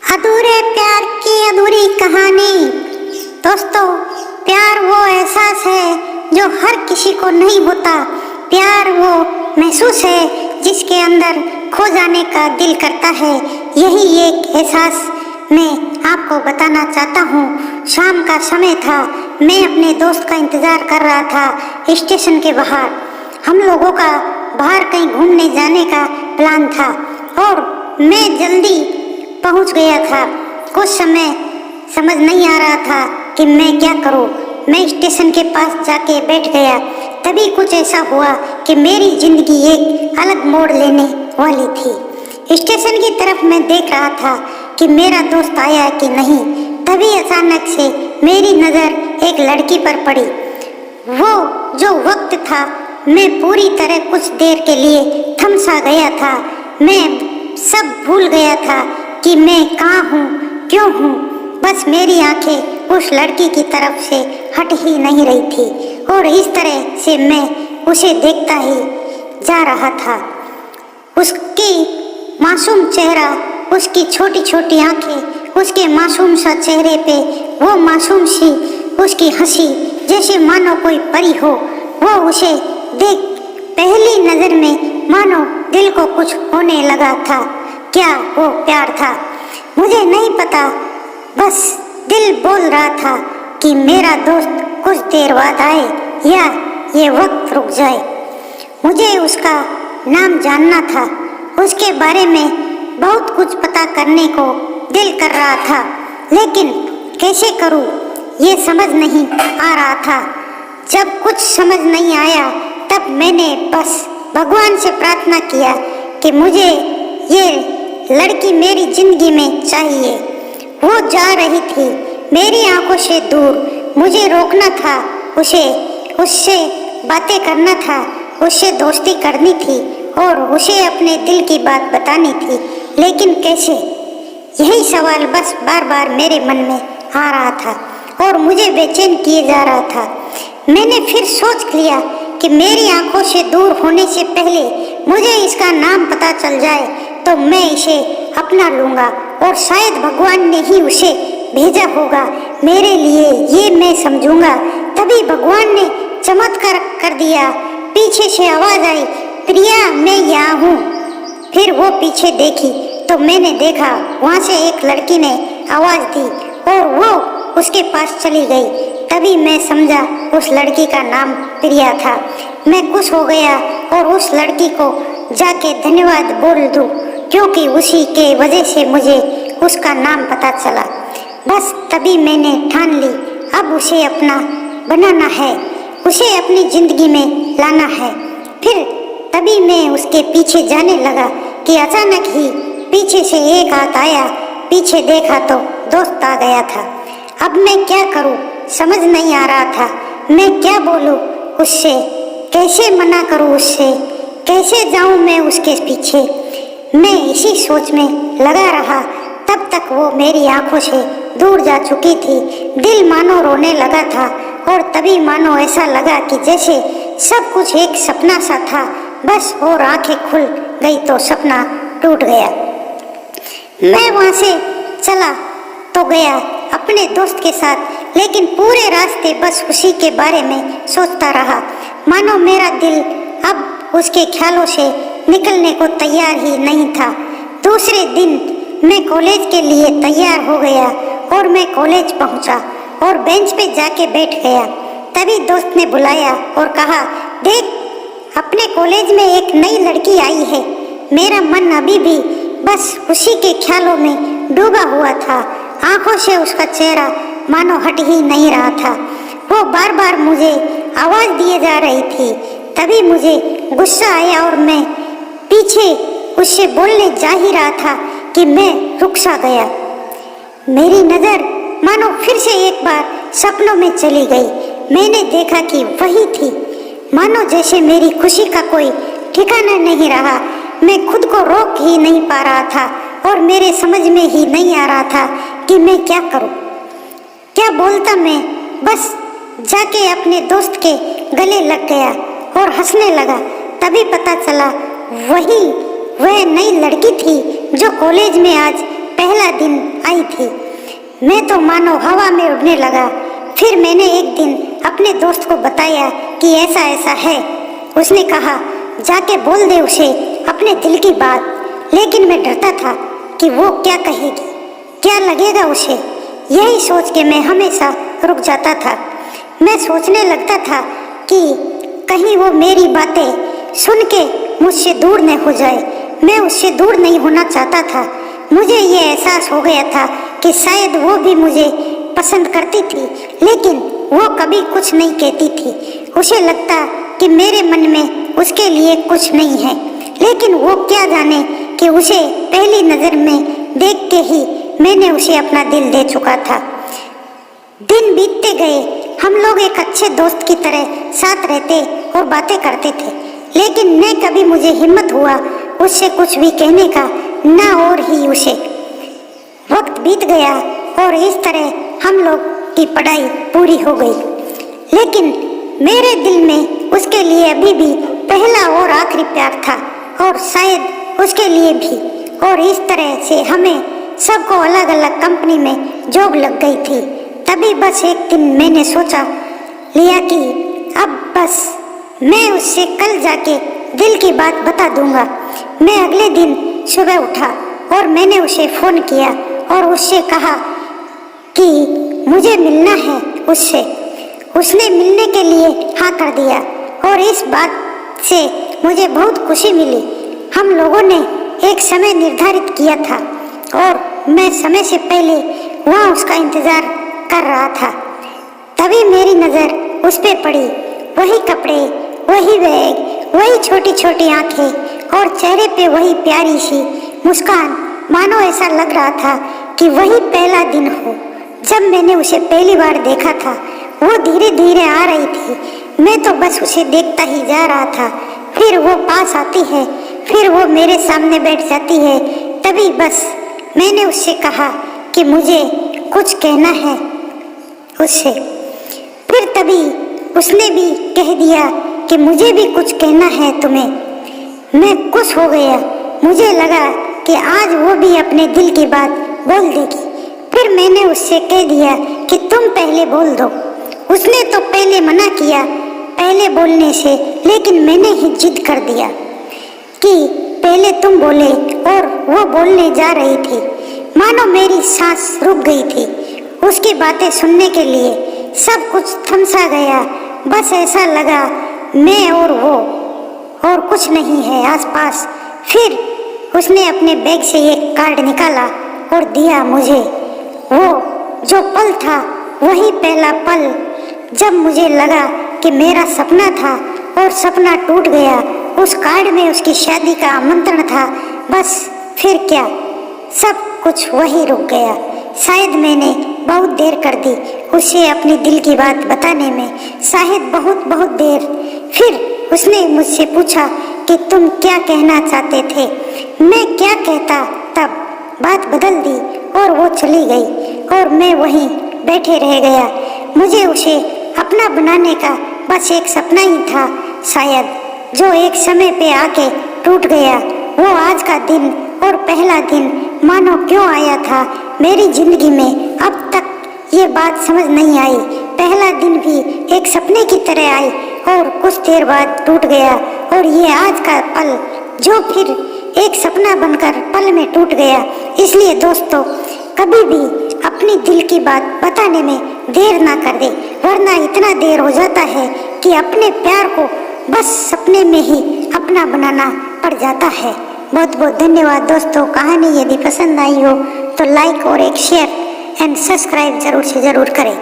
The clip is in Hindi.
अधूरे प्यार की अधूरी कहानी। दोस्तों, प्यार वो एहसास है जो हर किसी को नहीं होता। प्यार वो महसूस है जिसके अंदर खो जाने का दिल करता है। यही एक एहसास मैं आपको बताना चाहता हूँ। शाम का समय था, मैं अपने दोस्त का इंतजार कर रहा था स्टेशन के बाहर। हम लोगों का बाहर कहीं घूमने जाने का प्लान था और मैं जल्दी पहुंच गया था। कुछ समय समझ नहीं आ रहा था कि मैं क्या करूं। मैं स्टेशन के पास जाके बैठ गया। तभी कुछ ऐसा हुआ कि मेरी जिंदगी एक अलग मोड़ लेने वाली थी। स्टेशन की तरफ मैं देख रहा था कि मेरा दोस्त आया कि नहीं। तभी अचानक से मेरी नज़र एक लड़की पर पड़ी। वो जो वक्त था, मैं पूरी तरह कुछ देर के लिए थम सा गया था। मैं सब भूल गया था कि मैं कहाँ हूँ, क्यों हूँ। बस मेरी आंखें उस लड़की की तरफ से हट ही नहीं रही थी और इस तरह से मैं उसे देखता ही जा रहा था। उसकी मासूम चेहरा, उसकी छोटी छोटी आंखें, उसके मासूम सा चेहरे पे वो मासूम सी उसकी हंसी, जैसे मानो कोई परी हो। वो उसे देख पहली नजर में मानो दिल को कुछ होने लगा था। क्या वो प्यार था? मुझे नहीं पता, बस दिल बोल रहा था कि मेरा दोस्त कुछ देर बाद आए या ये वक्त रुक जाए। मुझे उसका नाम जानना था, उसके बारे में बहुत कुछ पता करने को दिल कर रहा था, लेकिन कैसे करूं ये समझ नहीं आ रहा था। जब कुछ समझ नहीं आया तब मैंने बस भगवान से प्रार्थना किया कि मुझे ये लड़की मेरी जिंदगी में चाहिए। वो जा रही थी मेरी आंखों से दूर। मुझे रोकना था उसे, उससे बातें करना था, उससे दोस्ती करनी थी और उसे अपने दिल की बात बतानी थी, लेकिन कैसे? यही सवाल बस बार बार मेरे मन में आ रहा था और मुझे बेचैन किए जा रहा था। मैंने फिर सोच लिया कि मेरी आंखों से दूर होने से पहले मुझे इसका नाम पता चल जाए तो मैं इसे अपना लूँगा और शायद भगवान ने ही उसे भेजा होगा मेरे लिए, ये मैं समझूंगा। तभी भगवान ने चमत्कार कर दिया। पीछे से आवाज़ आई, प्रिया मैं यहाँ हूँ। फिर वो पीछे देखी तो मैंने देखा वहाँ से एक लड़की ने आवाज़ दी और वो उसके पास चली गई। तभी मैं समझा उस लड़की का नाम प्रिया था। मैं खुश हो गया और उस लड़की को जाके धन्यवाद बोल दूँ, क्योंकि उसी के वजह से मुझे उसका नाम पता चला। बस तभी मैंने ठान ली, अब उसे अपना बनाना है, उसे अपनी ज़िंदगी में लाना है। फिर तभी मैं उसके पीछे जाने लगा कि अचानक ही पीछे से एक हाथ आया। पीछे देखा तो दोस्त आ गया था। अब मैं क्या करूं समझ नहीं आ रहा था। मैं क्या बोलूं उससे, कैसे मना करूं उससे, कैसे जाऊं मैं उसके पीछे। मैं इसी सोच में लगा रहा, तब तक वो मेरी आंखों से दूर जा चुकी थी। दिल मानो रोने लगा था और तभी मानो ऐसा लगा कि जैसे सब कुछ एक सपना सा था, बस और आंखें खुल गई तो सपना टूट गया। मैं वहाँ से चला तो गया अपने दोस्त के साथ, लेकिन पूरे रास्ते बस उसी के बारे में सोचता रहा। मानो मेरा दिल अब उसके ख्यालों से निकलने को तैयार ही नहीं था। दूसरे दिन मैं कॉलेज के लिए तैयार हो गया और मैं कॉलेज पहुंचा और बेंच पे जाके बैठ गया। तभी दोस्त ने बुलाया और कहा, देख अपने कॉलेज में एक नई लड़की आई है। मेरा मन अभी भी बस उसी के ख्यालों में डूबा हुआ था। आंखों से उसका चेहरा मानो हट ही नहीं रहा था। वो बार बार मुझे आवाज़ दिए जा रही थी। तभी मुझे गुस्सा आया और मैं पीछे उससे बोलने जा ही रहा था कि मैं रुक सा गया। मेरी नज़र मानो फिर से एक बार सपनों में चली गई। मैंने देखा कि वही थी। मानो जैसे मेरी खुशी का कोई ठिकाना नहीं रहा। मैं खुद को रोक ही नहीं पा रहा था और मेरे समझ में ही नहीं आ रहा था कि मैं क्या करूं, क्या बोलता। मैं बस जाके अपने दोस्त के गले लग गया और हंसने लगा। तभी पता चला वह नई लड़की थी जो कॉलेज में आज पहला पहला दिन आई थी। मैं तो मानो हवा में उड़ने लगा। फिर मैंने एक दिन अपने दोस्त को बताया कि ऐसा ऐसा है। उसने कहा जाके बोल दे उसे अपने दिल की बात। लेकिन मैं डरता था कि वो क्या कहेगी, क्या लगेगा उसे। यही सोच के मैं हमेशा रुक जाता था। मैं सोचने लगता था कि कहीं वो मेरी बातें सुन के मुझसे दूर न हो जाए। मैं उससे दूर नहीं होना चाहता था। मुझे ये एहसास हो गया था कि शायद वो भी मुझे पसंद करती थी, लेकिन वो कभी कुछ नहीं कहती थी। उसे लगता कि मेरे मन में उसके लिए कुछ नहीं है, लेकिन वो क्या जाने कि उसे पहली नज़र में देख के ही मैंने उसे अपना दिल दे चुका था। दिन बीतते गए। हम लोग एक अच्छे दोस्त की तरह साथ रहते और बातें करते थे, लेकिन न कभी मुझे हिम्मत हुआ उससे कुछ भी कहने का, ना और ही उसे। वक्त बीत गया और इस तरह हम लोग की पढ़ाई पूरी हो गई, लेकिन मेरे दिल में उसके लिए अभी भी पहला और आखिरी प्यार था, और शायद उसके लिए भी। और इस तरह से हमें सबको अलग अलग कंपनी में जॉब लग गई थी। तभी बस एक दिन मैंने सोचा लिया कि अब बस मैं उससे कल जाके दिल की बात बता दूंगा। मैं अगले दिन सुबह उठा और मैंने उसे फ़ोन किया और उससे कहा कि मुझे मिलना है उससे। उसने मिलने के लिए हाँ कर दिया और इस बात से मुझे बहुत खुशी मिली। हम लोगों ने एक समय निर्धारित किया था और मैं समय से पहले वहाँ उसका इंतज़ार कर रहा था। तभी मेरी नज़र उस पे पड़ी। वही कपड़े, वही बैग, वही छोटी छोटी आंखें और चेहरे पे वही प्यारी सी मुस्कान। मानो ऐसा लग रहा था कि वही पहला दिन हो जब मैंने उसे पहली बार देखा था। वो धीरे धीरे आ रही थी। मैं तो बस उसे देखता ही जा रहा था। फिर वो पास आती है, फिर वो मेरे सामने बैठ जाती है। तभी बस मैंने उससे कहा कि मुझे कुछ कहना है उससे। फिर तभी उसने भी कह दिया कि मुझे भी कुछ कहना है तुम्हें। मैं खुश हो गया। मुझे लगा कि आज वो भी अपने दिल की बात बोल देगी। फिर मैंने उससे कह दिया कि तुम पहले बोल दो। उसने तो पहले मना किया पहले बोलने से, लेकिन मैंने ही जिद कर दिया कि पहले तुम बोले, और वो बोलने जा रही थी। मानो मेरी सांस रुक गई थी उसकी बातें सुनने के लिए। सब कुछ थमसा गया। बस ऐसा लगा मैं और वो और कुछ नहीं है आसपास। फिर उसने अपने बैग से एक कार्ड निकाला और दिया मुझे। वो जो पल था वही पहला पल जब मुझे लगा कि मेरा सपना था और सपना टूट गया। उस कार्ड में उसकी शादी का आमंत्रण था। बस फिर क्या, सब कुछ वही रुक गया। शायद मैंने बहुत देर कर दी उसे अपने दिल की बात बताने में, शायद बहुत बहुत देर। फिर उसने मुझसे पूछा कि तुम क्या कहना चाहते थे। मैं क्या कहता, तब बात बदल दी और वो चली गई और मैं वहीं बैठे रह गया। मुझे उसे अपना बनाने का बस एक सपना ही था शायद, जो एक समय पे आके टूट गया। वो आज का दिन और पहला दिन मानो क्यों आया था मेरी जिंदगी में, अब तक ये बात समझ नहीं आई। पहला दिन भी एक सपने की तरह आई और कुछ देर बाद टूट गया, और ये आज का पल जो फिर एक सपना बनकर पल में टूट गया। इसलिए दोस्तों, कभी भी अपनी दिल की बात बताने में देर ना कर दे, वरना इतना देर हो जाता है कि अपने प्यार को बस सपने में ही अपना बनाना पड़ जाता है। बहुत बहुत धन्यवाद दोस्तों। कहानी यदि पसंद आई हो तो लाइक और एक शेयर एंड सब्सक्राइब जरूर से जरूर करें।